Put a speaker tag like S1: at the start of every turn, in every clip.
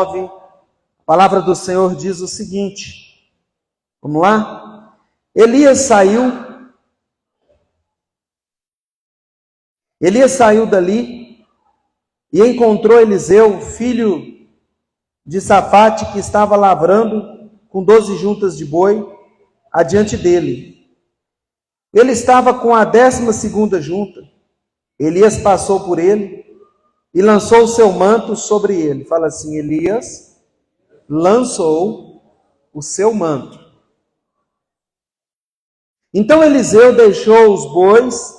S1: A palavra do Senhor diz o seguinte, vamos lá? Elias saiu dali e encontrou Eliseu, filho de Safate, que estava lavrando com 12 juntas de boi adiante dele. Ele estava com a 12ª junta. Elias passou por ele e lançou o seu manto sobre ele. Fala assim, Elias lançou o seu manto. Então Eliseu deixou os bois,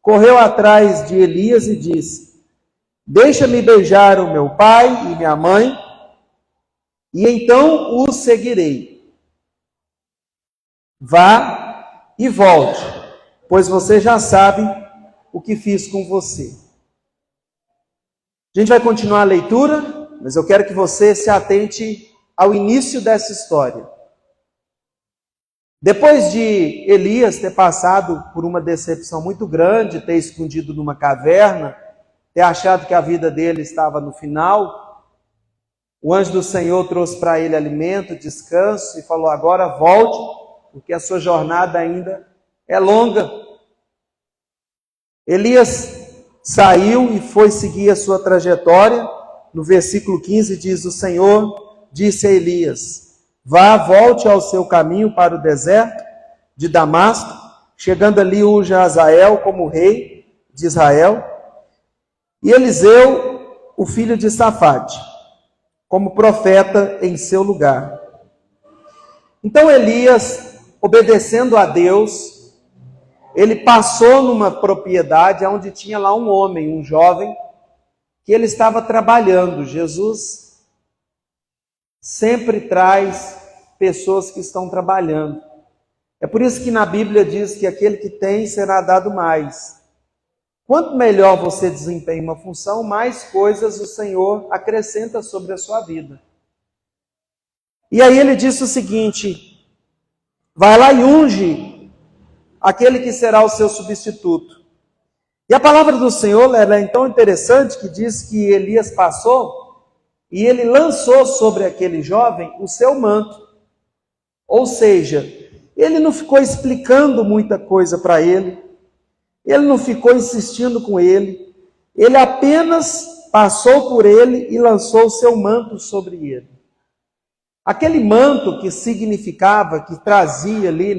S1: correu atrás de Elias e disse, deixa-me beijar o meu pai e minha mãe, e então o seguirei. Vá e volte, pois você já sabe o que fiz com você. A gente vai continuar a leitura, mas eu quero que você se atente ao início dessa história. Depois de Elias ter passado por uma decepção muito grande, ter escondido numa caverna, ter achado que a vida dele estava no final, o anjo do Senhor trouxe para ele alimento, descanso e falou, agora volte, porque a sua jornada ainda é longa. Elias saiu e foi seguir a sua trajetória. No versículo 15 diz, o Senhor disse a Elias, vá, volte ao seu caminho para o deserto de Damasco, chegando ali unja Azael como rei de Israel, e Eliseu, o filho de Safate, como profeta em seu lugar. Então Elias, obedecendo a Deus, ele passou numa propriedade onde tinha lá um homem, um jovem, que ele estava trabalhando. Jesus sempre traz pessoas que estão trabalhando. É por isso que na Bíblia diz que aquele que tem será dado mais. Quanto melhor você desempenha uma função, mais coisas o Senhor acrescenta sobre a sua vida. E aí ele disse o seguinte, vai lá e unge aquele que será o seu substituto. E a palavra do Senhor ela é tão interessante que diz que Elias passou e ele lançou sobre aquele jovem o seu manto. Ou seja, ele não ficou explicando muita coisa para ele, ele não ficou insistindo com ele, ele apenas passou por ele e lançou o seu manto sobre ele. Aquele manto que significava, que trazia ali,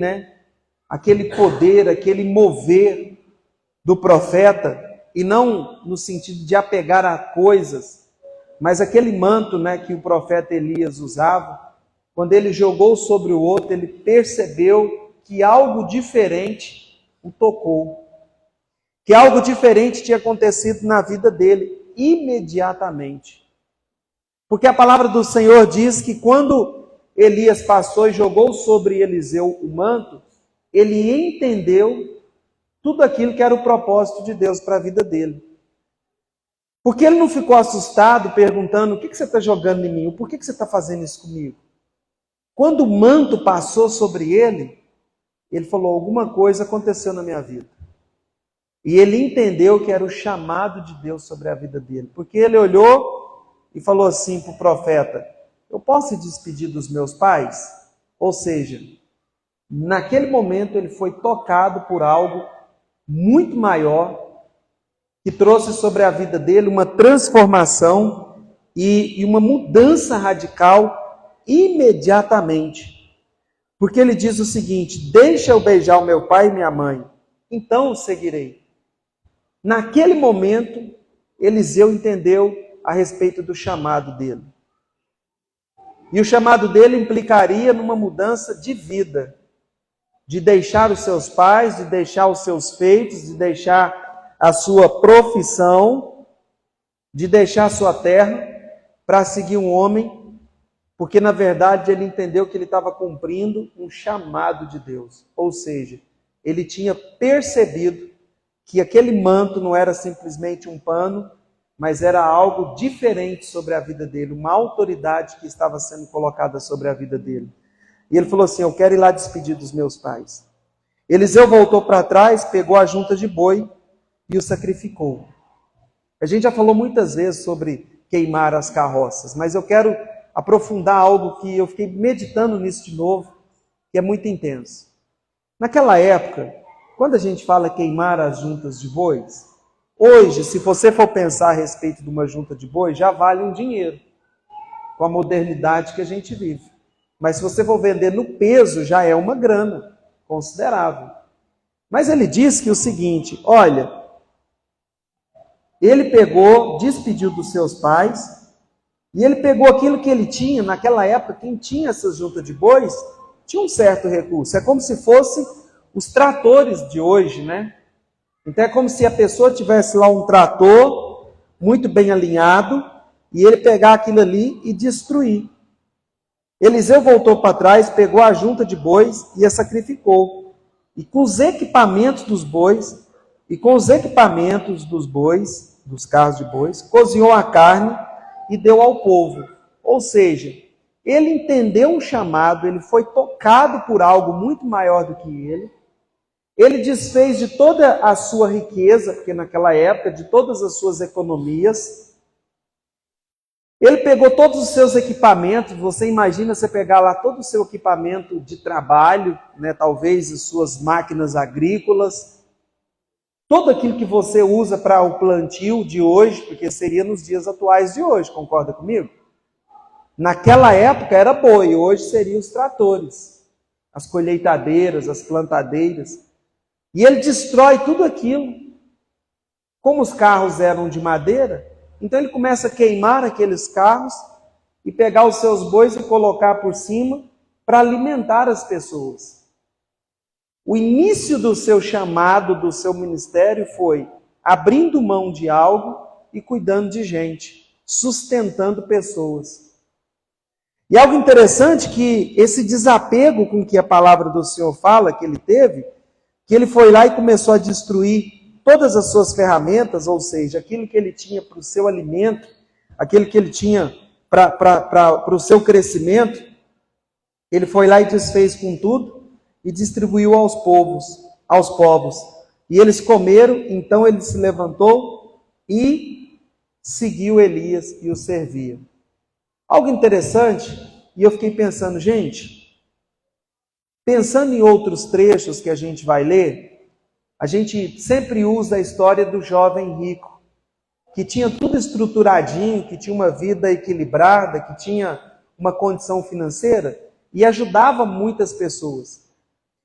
S1: aquele poder, aquele mover do profeta, e não no sentido de apegar a coisas, mas aquele manto que o profeta Elias usava, quando ele jogou sobre o outro, ele percebeu que algo diferente o tocou. Que algo diferente tinha acontecido na vida dele, imediatamente. Porque a palavra do Senhor diz que quando Elias passou e jogou sobre Eliseu o manto, ele entendeu tudo aquilo que era o propósito de Deus para a vida dele. Porque ele não ficou assustado, perguntando, o que você está jogando em mim? Por que você está fazendo isso comigo? Quando o manto passou sobre ele, ele falou, alguma coisa aconteceu na minha vida. E ele entendeu que era o chamado de Deus sobre a vida dele. Porque ele olhou e falou assim para o profeta, eu posso se despedir dos meus pais? Ou seja, naquele momento ele foi tocado por algo muito maior, que trouxe sobre a vida dele uma transformação e uma mudança radical imediatamente. Porque ele diz o seguinte, deixa eu beijar o meu pai e minha mãe, então o seguirei. Naquele momento, Eliseu entendeu a respeito do chamado dele. E o chamado dele implicaria numa mudança de vida, de deixar os seus pais, de deixar os seus feitos, de deixar a sua profissão, de deixar a sua terra para seguir um homem, porque na verdade ele entendeu que ele estava cumprindo um chamado de Deus. Ou seja, ele tinha percebido que aquele manto não era simplesmente um pano, mas era algo diferente sobre a vida dele, uma autoridade que estava sendo colocada sobre a vida dele. E ele falou assim, eu quero ir lá despedir dos meus pais. Eliseu voltou para trás, pegou a junta de boi e o sacrificou. A gente já falou muitas vezes sobre queimar as carroças, mas eu quero aprofundar algo que eu fiquei meditando nisso de novo, que é muito intenso. Naquela época, quando a gente fala queimar as juntas de bois, hoje, se você for pensar a respeito de uma junta de bois, já vale um dinheiro, com a modernidade que a gente vive. Mas se você for vender no peso, já é uma grana considerável. Mas ele diz que o seguinte, olha, ele pegou, despediu dos seus pais, e ele pegou aquilo que ele tinha, naquela época, quem tinha essas juntas de bois, tinha um certo recurso. É como se fosse os tratores de hoje, né? Então é como se a pessoa tivesse lá um trator, muito bem alinhado, e ele pegar aquilo ali e destruir. Eliseu voltou para trás, pegou a junta de bois e a sacrificou. E com os equipamentos dos bois, dos carros de bois, cozinhou a carne e deu ao povo. Ou seja, ele entendeu um chamado, ele foi tocado por algo muito maior do que ele. Ele desfez de toda a sua riqueza, porque naquela época, de todas as suas economias. Ele pegou todos os seus equipamentos, você imagina você pegar lá todo o seu equipamento de trabalho, né, talvez as suas máquinas agrícolas, tudo aquilo que você usa para o plantio de hoje, porque seria nos dias atuais de hoje, concorda comigo? Naquela época era boi, hoje seriam os tratores, as colheitadeiras, as plantadeiras. E ele destrói tudo aquilo. Como os carros eram de madeira, então ele começa a queimar aqueles carros e pegar os seus bois e colocar por cima para alimentar as pessoas. O início do seu chamado, do seu ministério foi abrindo mão de algo e cuidando de gente, sustentando pessoas. E algo interessante que esse desapego com que a palavra do Senhor fala, que ele teve, que ele foi lá e começou a destruir todas as suas ferramentas, ou seja, aquilo que ele tinha para o seu alimento, aquilo que ele tinha para o seu crescimento, ele foi lá e desfez com tudo e distribuiu aos povos. E eles comeram, então ele se levantou e seguiu Elias e o servia. Algo interessante, e eu fiquei pensando, gente, pensando em outros trechos que a gente vai ler, a gente sempre usa a história do jovem rico, que tinha tudo estruturadinho, que tinha uma vida equilibrada, que tinha uma condição financeira e ajudava muitas pessoas.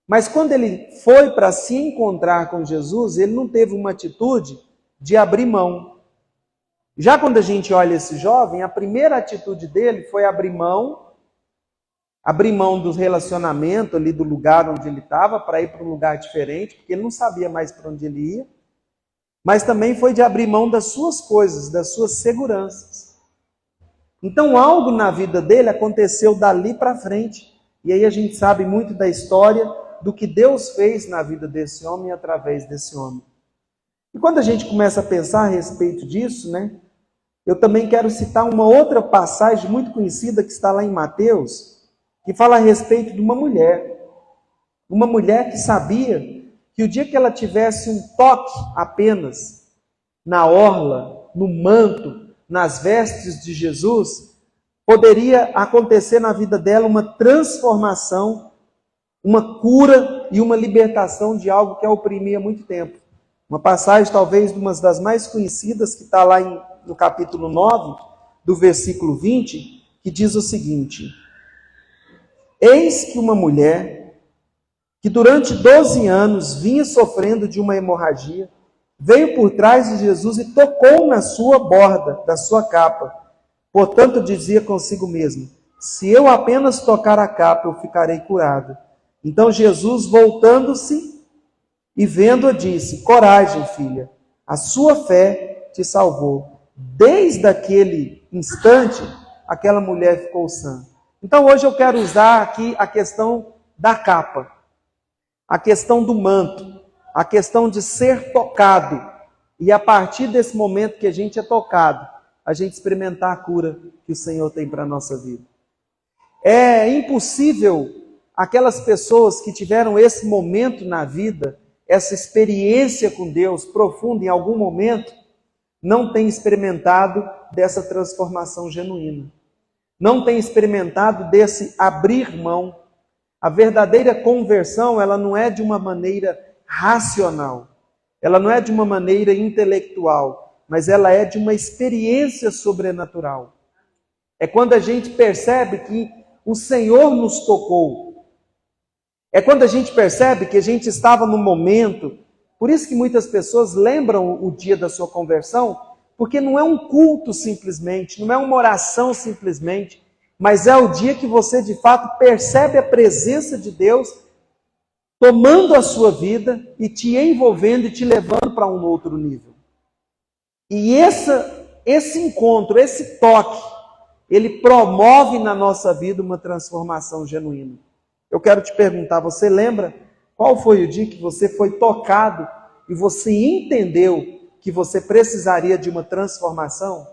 S1: Mas quando ele foi para se encontrar com Jesus, ele não teve uma atitude de abrir mão. Já quando a gente olha esse jovem, a primeira atitude dele foi abrir mão do relacionamento ali do lugar onde ele estava para ir para um lugar diferente, porque ele não sabia mais para onde ele ia, mas também foi de abrir mão das suas coisas, das suas seguranças. Então algo na vida dele aconteceu dali para frente, e aí a gente sabe muito da história do que Deus fez na vida desse homem e através desse homem. E quando a gente começa a pensar a respeito disso, né, eu também quero citar uma outra passagem muito conhecida que está lá em Mateus, que fala a respeito de uma mulher que sabia que o dia que ela tivesse um toque apenas na orla, no manto, nas vestes de Jesus, poderia acontecer na vida dela uma transformação, uma cura e uma libertação de algo que a oprimia há muito tempo. Uma passagem talvez uma das mais conhecidas que está lá no capítulo 9, do versículo 20, que diz o seguinte: eis que uma mulher, que durante 12 anos vinha sofrendo de uma hemorragia, veio por trás de Jesus e tocou na sua borda da sua capa. Portanto, dizia consigo mesmo: se eu apenas tocar a capa, eu ficarei curado. Então Jesus, voltando-se e vendo-a, disse: coragem, filha, a sua fé te salvou. Desde aquele instante, aquela mulher ficou sã. Então hoje eu quero usar aqui a questão da capa, a questão do manto, a questão de ser tocado. E a partir desse momento que a gente é tocado, a gente experimentar a cura que o Senhor tem para a nossa vida. É impossível aquelas pessoas que tiveram esse momento na vida, essa experiência com Deus profunda em algum momento, não tem experimentado dessa transformação genuína. Não tem experimentado desse abrir mão. A verdadeira conversão, ela não é de uma maneira racional. Ela não é de uma maneira intelectual, mas ela é de uma experiência sobrenatural. É quando a gente percebe que o Senhor nos tocou. É quando a gente percebe que a gente estava no momento. Por isso que muitas pessoas lembram o dia da sua conversão, porque não é um culto simplesmente, não é uma oração simplesmente, mas é o dia que você de fato percebe a presença de Deus tomando a sua vida e te envolvendo e te levando para um outro nível. E esse encontro, esse toque, ele promove na nossa vida uma transformação genuína. Eu quero te perguntar, você lembra qual foi o dia que você foi tocado e você entendeu que você precisaria de uma transformação?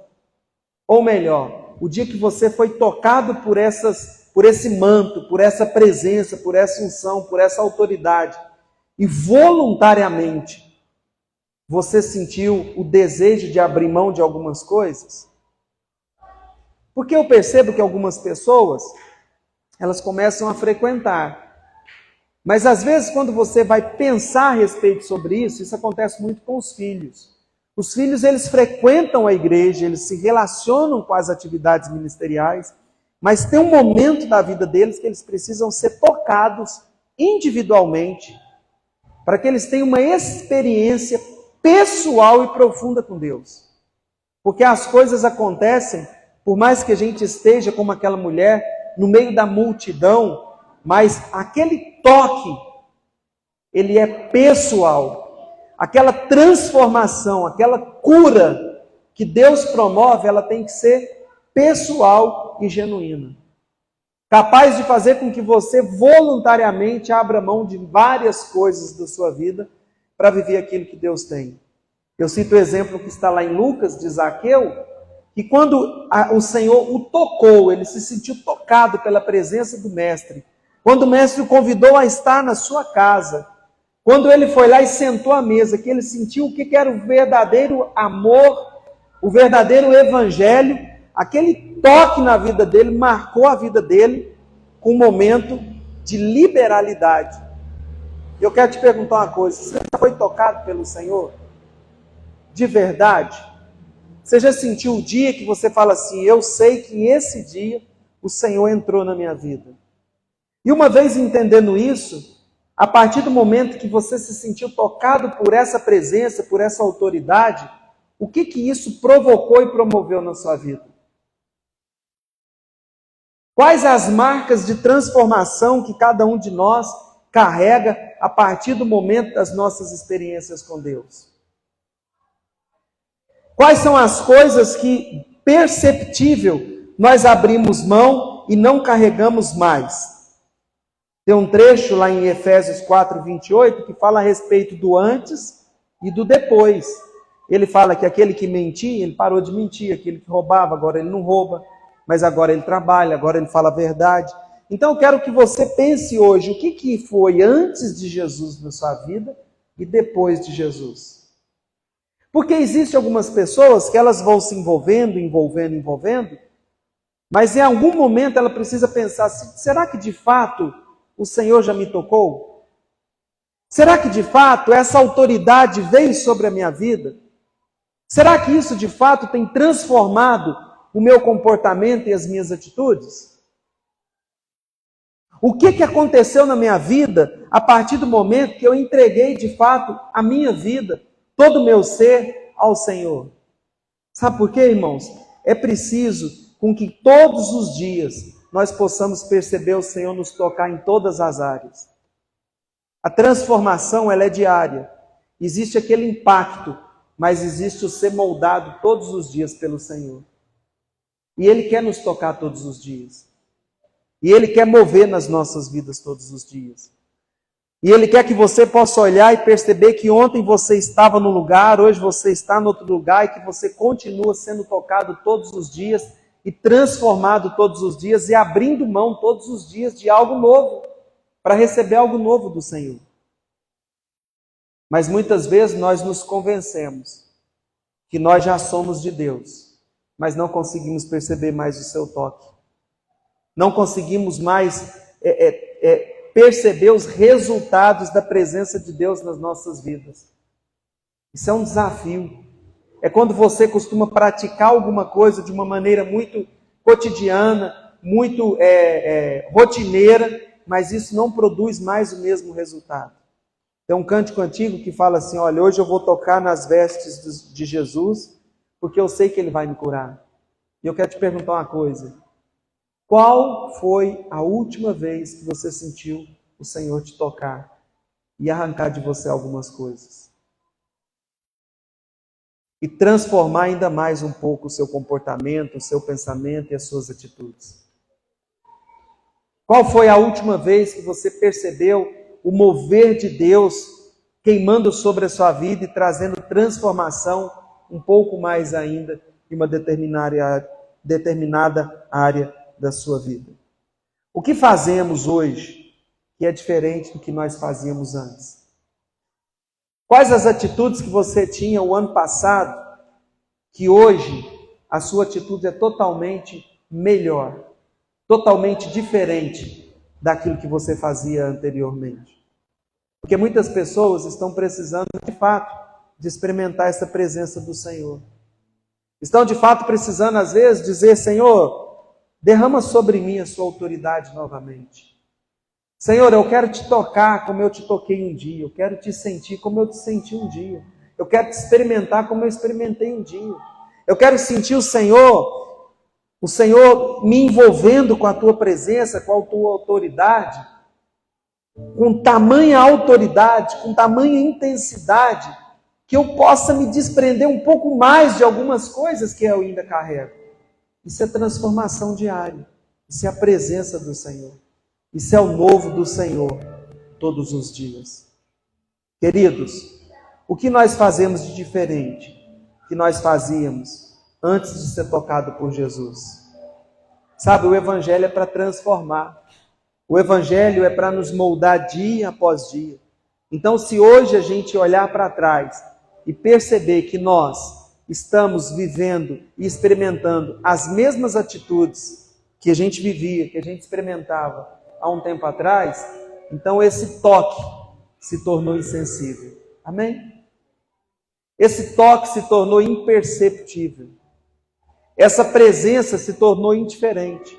S1: Ou melhor, o dia que você foi tocado por esse manto, por essa presença, por essa unção, por essa autoridade, e voluntariamente você sentiu o desejo de abrir mão de algumas coisas? Porque eu percebo que algumas pessoas, elas começam a frequentar. Mas às vezes quando você vai pensar a respeito sobre isso acontece muito com os filhos. Os filhos, eles frequentam a igreja, eles se relacionam com as atividades ministeriais, mas tem um momento da vida deles que eles precisam ser tocados individualmente, para que eles tenham uma experiência pessoal e profunda com Deus. Porque as coisas acontecem, por mais que a gente esteja como aquela mulher, no meio da multidão, mas aquele toque, ele é pessoal. Aquela transformação, aquela cura que Deus promove, ela tem que ser pessoal e genuína. Capaz de fazer com que você voluntariamente abra mão de várias coisas da sua vida para viver aquilo que Deus tem. Eu cito o exemplo que está lá em Lucas, de Zaqueu, que quando o Senhor o tocou, ele se sentiu tocado pela presença do Mestre. Quando o Mestre o convidou a estar na sua casa, quando ele foi lá e sentou à mesa, que ele sentiu o que era o verdadeiro amor, o verdadeiro evangelho, aquele toque na vida dele marcou a vida dele com um momento de liberalidade. Eu quero te perguntar uma coisa, você já foi tocado pelo Senhor? De verdade? Você já sentiu o dia que você fala assim, eu sei que esse dia o Senhor entrou na minha vida? E uma vez entendendo isso, a partir do momento que você se sentiu tocado por essa presença, por essa autoridade, o que isso provocou e promoveu na sua vida? Quais as marcas de transformação que cada um de nós carrega a partir do momento das nossas experiências com Deus? Quais são as coisas que, perceptível, nós abrimos mão e não carregamos mais? Tem um trecho lá em Efésios 4:28 que fala a respeito do antes e do depois. Ele fala que aquele que mentia, ele parou de mentir, aquele que roubava, agora ele não rouba, mas agora ele trabalha, agora ele fala a verdade. Então eu quero que você pense hoje, o que foi antes de Jesus na sua vida e depois de Jesus? Porque existem algumas pessoas que elas vão se envolvendo, mas em algum momento ela precisa pensar, será que de fato o Senhor já me tocou? Será que de fato essa autoridade veio sobre a minha vida? Será que isso de fato tem transformado o meu comportamento e as minhas atitudes? O que aconteceu na minha vida a partir do momento que eu entreguei de fato a minha vida, todo o meu ser ao Senhor? Sabe por quê, irmãos? É preciso com que todos os dias nós possamos perceber o Senhor nos tocar em todas as áreas. A transformação, ela é diária. Existe aquele impacto, mas existe o ser moldado todos os dias pelo Senhor. E Ele quer nos tocar todos os dias. E Ele quer mover nas nossas vidas todos os dias. E Ele quer que você possa olhar e perceber que ontem você estava num lugar, hoje você está em outro lugar, e que você continua sendo tocado todos os dias, e transformado todos os dias, e abrindo mão todos os dias de algo novo, para receber algo novo do Senhor. Mas muitas vezes nós nos convencemos que nós já somos de Deus, mas não conseguimos perceber mais o seu toque. Não conseguimos mais perceber os resultados da presença de Deus nas nossas vidas. Isso é um desafio. É quando você costuma praticar alguma coisa de uma maneira muito cotidiana, muito rotineira, mas isso não produz mais o mesmo resultado. Tem um cântico antigo que fala assim, olha, hoje eu vou tocar nas vestes de Jesus, porque eu sei que Ele vai me curar. E eu quero te perguntar uma coisa. Qual foi a última vez que você sentiu o Senhor te tocar e arrancar de você algumas coisas? E transformar ainda mais um pouco o seu comportamento, o seu pensamento e as suas atitudes? Qual foi a última vez que você percebeu o mover de Deus queimando sobre a sua vida e trazendo transformação um pouco mais ainda em uma determinada área da sua vida? O que fazemos hoje que é diferente do que nós fazíamos antes? Quais as atitudes que você tinha o ano passado que hoje a sua atitude é totalmente melhor, totalmente diferente daquilo que você fazia anteriormente? Porque muitas pessoas estão precisando de fato de experimentar essa presença do Senhor. Estão de fato precisando às vezes dizer, Senhor, derrama sobre mim a sua autoridade novamente. Senhor, eu quero te tocar como eu te toquei um dia. Eu quero te sentir como eu te senti um dia. Eu quero te experimentar como eu experimentei um dia. Eu quero sentir o Senhor me envolvendo com a tua presença, com a tua autoridade, com tamanha autoridade, com tamanha intensidade, que eu possa me desprender um pouco mais de algumas coisas que eu ainda carrego. Isso é transformação diária. Isso é a presença do Senhor. Isso é o novo do Senhor todos os dias. Queridos, o que nós fazemos de diferente que nós fazíamos antes de ser tocado por Jesus? Sabe, o Evangelho é para transformar. O Evangelho é para nos moldar dia após dia. Então, se hoje a gente olhar para trás e perceber que nós estamos vivendo e experimentando as mesmas atitudes que a gente vivia, que a gente experimentava há um tempo atrás, então esse toque se tornou insensível. Amém? Esse toque se tornou imperceptível. Essa presença se tornou indiferente.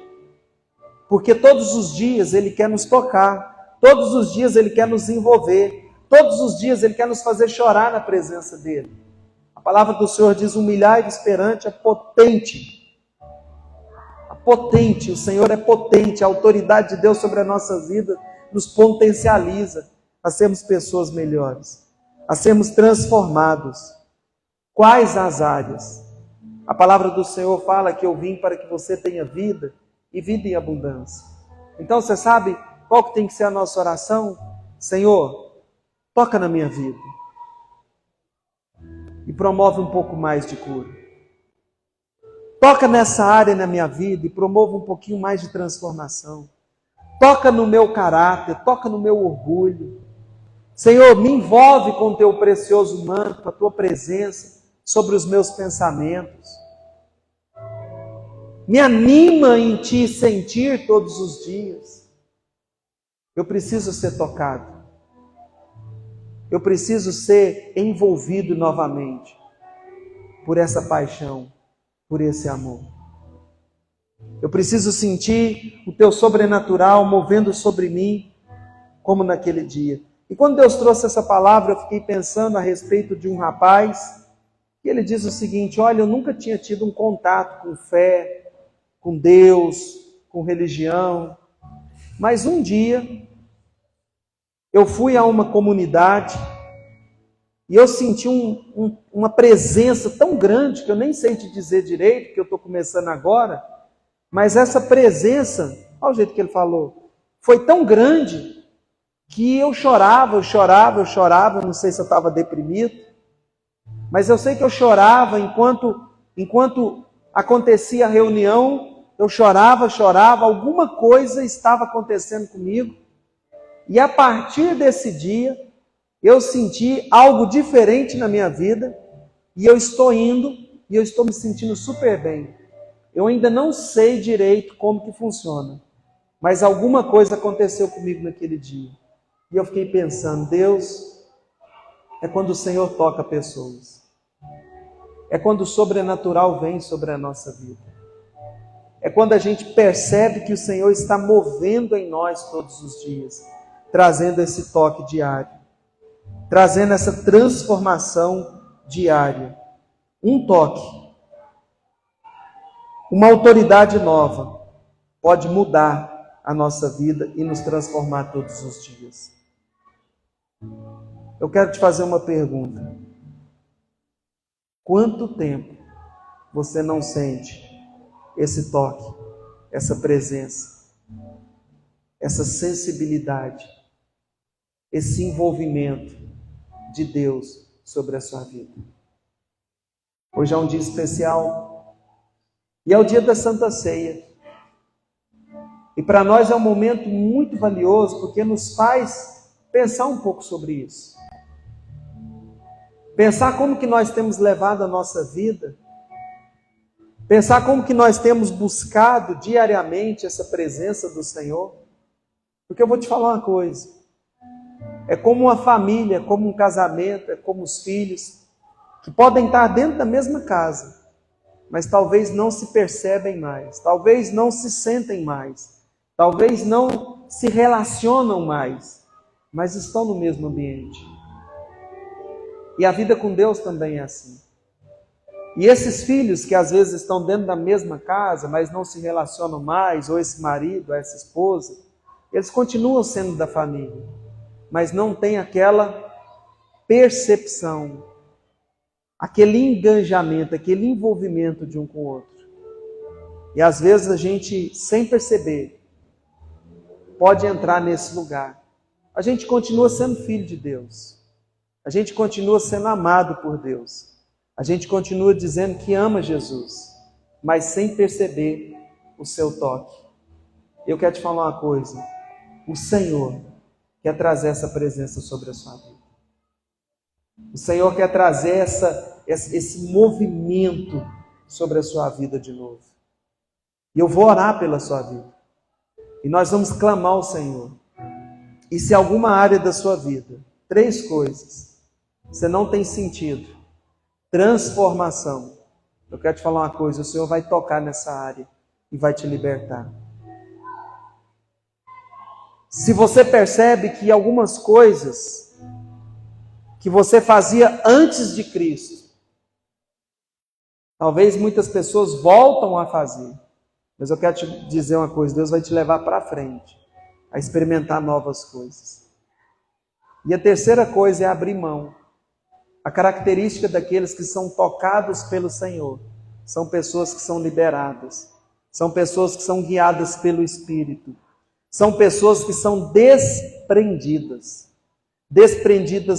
S1: Porque todos os dias Ele quer nos tocar, todos os dias Ele quer nos envolver, todos os dias Ele quer nos fazer chorar na presença dEle. A palavra do Senhor diz, humilhai-vos perante a potente. Potente, o Senhor é potente, a autoridade de Deus sobre a nossa vida nos potencializa a sermos pessoas melhores, a sermos transformados. Quais as áreas? A palavra do Senhor fala que eu vim para que você tenha vida e vida em abundância. Então você sabe qual que tem que ser a nossa oração? Senhor, toca na minha vida e promove um pouco mais de cura. Toca nessa área na minha vida e promova um pouquinho mais de transformação. Toca no meu caráter, toca no meu orgulho. Senhor, me envolve com o teu precioso manto, com a tua presença sobre os meus pensamentos. Me anima em te sentir todos os dias. Eu preciso ser tocado. Eu preciso ser envolvido novamente por essa paixão, por esse amor. Eu preciso sentir o teu sobrenatural movendo sobre mim, como naquele dia. E quando Deus trouxe essa palavra, eu fiquei pensando a respeito de um rapaz, e ele diz o seguinte, olha, eu nunca tinha tido um contato com fé, com Deus, com religião, mas um dia eu fui a uma comunidade e eu senti uma presença tão grande que eu nem sei te dizer direito, que eu estou começando agora, mas essa presença, olha o jeito que ele falou, foi tão grande que eu chorava, não sei se eu estava deprimido, mas eu sei que eu chorava enquanto acontecia a reunião, eu chorava, alguma coisa estava acontecendo comigo, e a partir desse dia, eu senti algo diferente na minha vida, e eu estou indo e eu estou me sentindo super bem. Eu ainda não sei direito como que funciona, mas alguma coisa aconteceu comigo naquele dia. E eu fiquei pensando, Deus, é quando o Senhor toca pessoas. É quando o sobrenatural vem sobre a nossa vida. É quando a gente percebe que o Senhor está movendo em nós todos os dias, trazendo esse toque diário, trazendo essa transformação diária. Um toque, uma autoridade nova pode mudar a nossa vida e nos transformar todos os dias. Eu quero te fazer uma pergunta. Quanto tempo você não sente esse toque, essa presença, essa sensibilidade, esse envolvimento de Deus sobre a sua vida? Hoje é um dia especial e é o dia da Santa Ceia. E para nós é um momento muito valioso porque nos faz pensar um pouco sobre isso. Pensar como que nós temos levado a nossa vida. Pensar como que nós temos buscado diariamente essa presença do Senhor. Porque eu vou te falar uma coisa. É como uma família, como um casamento, é como os filhos, que podem estar dentro da mesma casa, mas talvez não se percebem mais, talvez não se sentem mais, talvez não se relacionam mais, mas estão no mesmo ambiente. E a vida com Deus também é assim. E esses filhos que às vezes estão dentro da mesma casa, mas não se relacionam mais, ou esse marido, ou essa esposa, eles continuam sendo da família, mas não tem aquela percepção, aquele engajamento, aquele envolvimento de um com o outro. E às vezes a gente, sem perceber, pode entrar nesse lugar. A gente continua sendo filho de Deus. A gente continua sendo amado por Deus. A gente continua dizendo que ama Jesus, mas sem perceber o seu toque. Eu quero te falar uma coisa. O Senhor quer trazer essa presença sobre a sua vida. O Senhor quer trazer esse movimento sobre a sua vida de novo. E eu vou orar pela sua vida. E nós vamos clamar ao Senhor. E se alguma área da sua vida, 3 coisas, você não tem sentido, transformação, eu quero te falar uma coisa, o Senhor vai tocar nessa área e vai te libertar. Se você percebe que algumas coisas que você fazia antes de Cristo, talvez muitas pessoas voltam a fazer, mas eu quero te dizer uma coisa, Deus vai te levar para frente, a experimentar novas coisas. E a terceira coisa é abrir mão. A característica daqueles que são tocados pelo Senhor são pessoas que são liberadas, são pessoas que são guiadas pelo Espírito, são pessoas que são desprendidas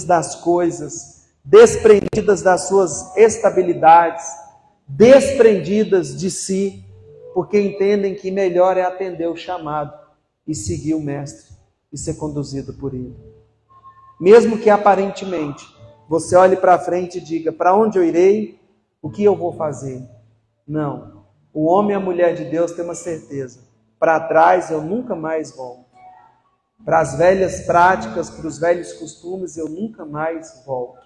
S1: das coisas, desprendidas das suas estabilidades, desprendidas de si, porque entendem que melhor é atender o chamado e seguir o Mestre e ser conduzido por Ele. Mesmo que aparentemente você olhe para frente e diga, para onde eu irei? O que eu vou fazer? Não. O homem e a mulher de Deus têm uma certeza. Para trás eu nunca mais volto. Para as velhas práticas, para os velhos costumes, eu nunca mais volto.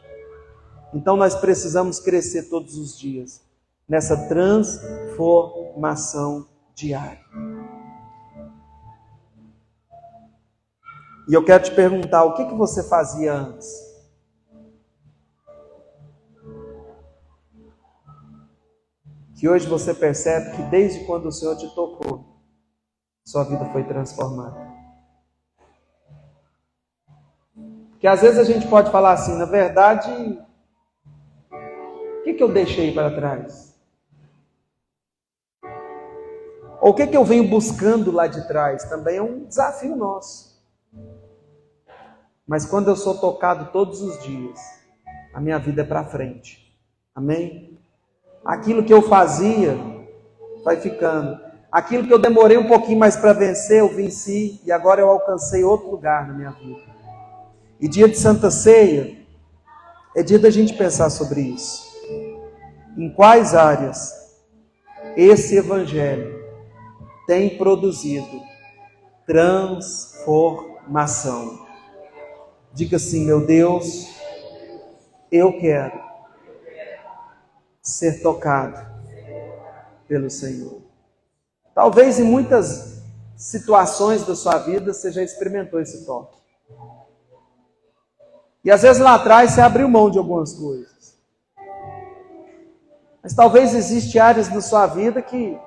S1: Então nós precisamos crescer todos os dias nessa transformação diária. E eu quero te perguntar, o que você fazia antes? Que hoje você percebe que desde quando o Senhor te tocou, sua vida foi transformada. Porque às vezes a gente pode falar assim, na verdade, o que eu deixei para trás? Ou o que eu venho buscando lá de trás? Também é um desafio nosso. Mas quando eu sou tocado todos os dias, a minha vida é para frente. Amém? Aquilo que eu fazia vai ficando. Aquilo que eu demorei um pouquinho mais para vencer, eu venci e agora eu alcancei outro lugar na minha vida. E dia de Santa Ceia é dia da gente pensar sobre isso. em quais áreas esse Evangelho tem produzido transformação. Diga assim: meu Deus, eu quero ser tocado pelo Senhor. Talvez em muitas situações da sua vida você já experimentou esse toque. E às vezes lá atrás você abriu mão de algumas coisas. Mas talvez existem áreas da sua vida que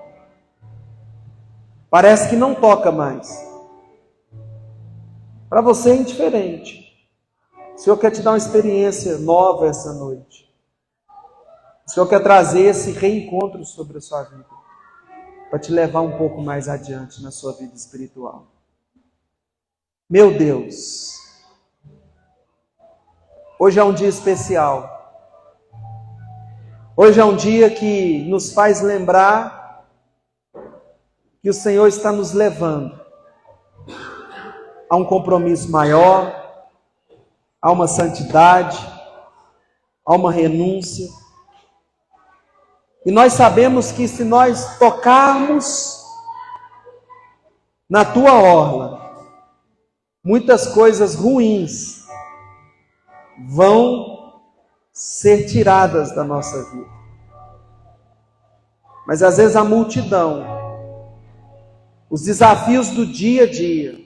S1: parece que não toca mais. Para você é indiferente. O Senhor quer te dar uma experiência nova essa noite. O Senhor quer trazer esse reencontro sobre a sua vida, para te levar um pouco mais adiante na sua vida espiritual. Meu Deus, hoje é um dia especial. Hoje é um dia que nos faz lembrar que o Senhor está nos levando a um compromisso maior, a uma santidade, a uma renúncia. E nós sabemos que se nós tocarmos na tua orla, muitas coisas ruins vão ser tiradas da nossa vida. Mas às vezes a multidão, os desafios do dia a dia,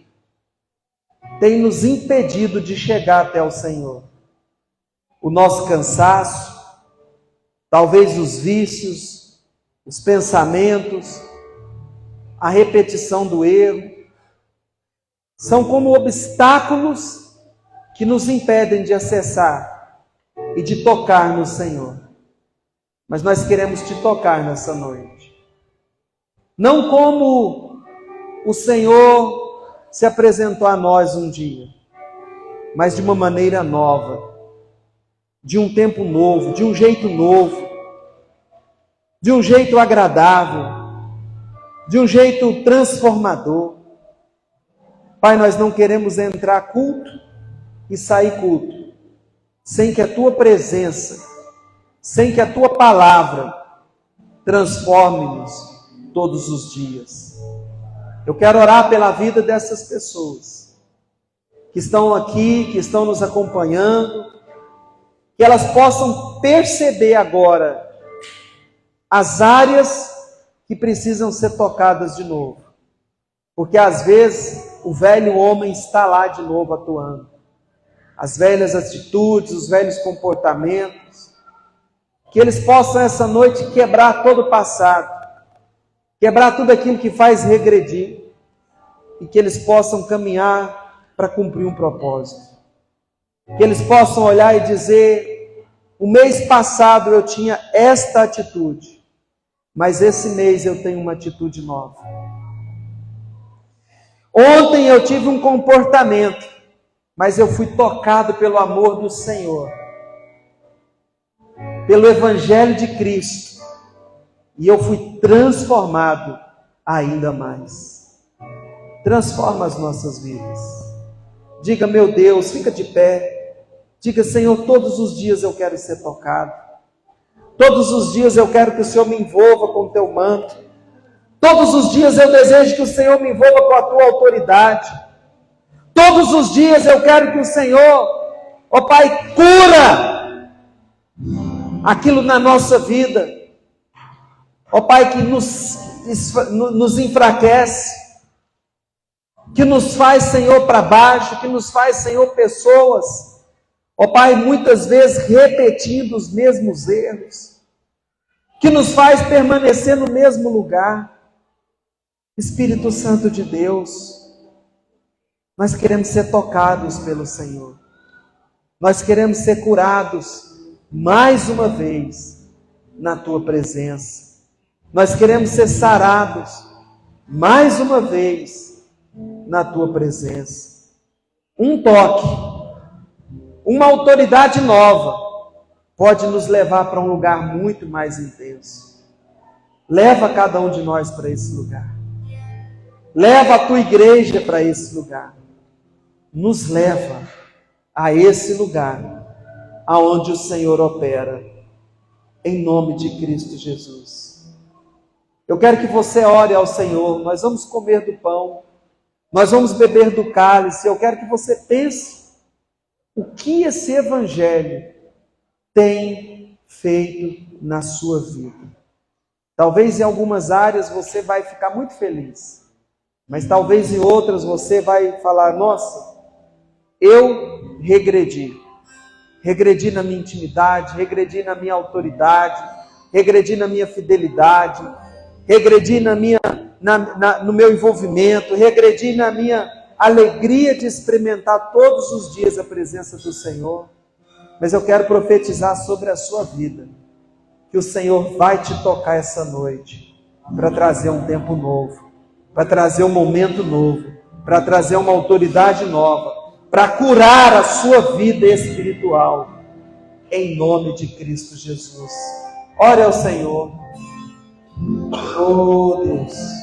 S1: tem nos impedido de chegar até o Senhor. O nosso cansaço, talvez os vícios, os pensamentos, a repetição do erro, são como obstáculos que nos impedem de acessar e de tocar no Senhor. Mas nós queremos te tocar nessa noite. Não como o Senhor se apresentou a nós um dia, mas de uma maneira nova, de um tempo novo, de um jeito novo, de um jeito agradável, de um jeito transformador. Pai, nós não queremos entrar culto e sair culto, sem que a tua presença, sem que a tua palavra transforme-nos todos os dias. Eu quero orar pela vida dessas pessoas que estão aqui, que estão nos acompanhando, que elas possam perceber agora as áreas que precisam ser tocadas de novo. Porque às vezes o velho homem está lá de novo atuando. As velhas atitudes, os velhos comportamentos. Que eles possam essa noite quebrar todo o passado. Quebrar tudo aquilo que faz regredir. E que eles possam caminhar para cumprir um propósito. Que eles possam olhar e dizer: o mês passado eu tinha esta atitude, mas esse mês eu tenho uma atitude nova. Ontem eu tive um comportamento, mas eu fui tocado pelo amor do Senhor, pelo Evangelho de Cristo, e eu fui transformado ainda mais. Transforma as nossas vidas. Diga: meu Deus, fica de pé. Diga: Senhor, todos os dias eu quero ser tocado. Todos os dias eu quero que o Senhor me envolva com o teu manto. Todos os dias eu desejo que o Senhor me envolva com a tua autoridade. Todos os dias eu quero que o Senhor, ó Pai, cura aquilo na nossa vida, ó Pai, que nos enfraquece, que nos faz, Senhor, para baixo, que nos faz, Senhor, pessoas, ó Pai, muitas vezes repetindo os mesmos erros, que nos faz permanecer no mesmo lugar. Espírito Santo de Deus, nós queremos ser tocados pelo Senhor, nós queremos ser curados mais uma vez na tua presença, nós queremos ser sarados mais uma vez na tua presença. Um toque, uma autoridade nova pode nos levar para um lugar muito mais intenso. Leva cada um de nós para esse lugar. Leva a tua igreja para esse lugar. Nos leva a esse lugar aonde o Senhor opera. em nome de Cristo Jesus. Eu quero que você ore ao Senhor. Nós vamos comer do pão, nós vamos beber do cálice. Eu quero que você pense o que esse evangelho tem feito na sua vida. Talvez em algumas áreas você vai ficar muito feliz, mas talvez em outras você vai falar: nossa, eu regredi na minha intimidade, regredi na minha autoridade, regredi na minha fidelidade, regredi no meu envolvimento, regredi na minha alegria de experimentar todos os dias a presença do Senhor. Mas eu quero profetizar sobre a sua vida, que o Senhor vai te tocar essa noite, para trazer um tempo novo, para trazer um momento novo, para trazer uma autoridade nova, para curar a sua vida espiritual, em nome de Cristo Jesus. Ore ao Senhor. Oh Deus.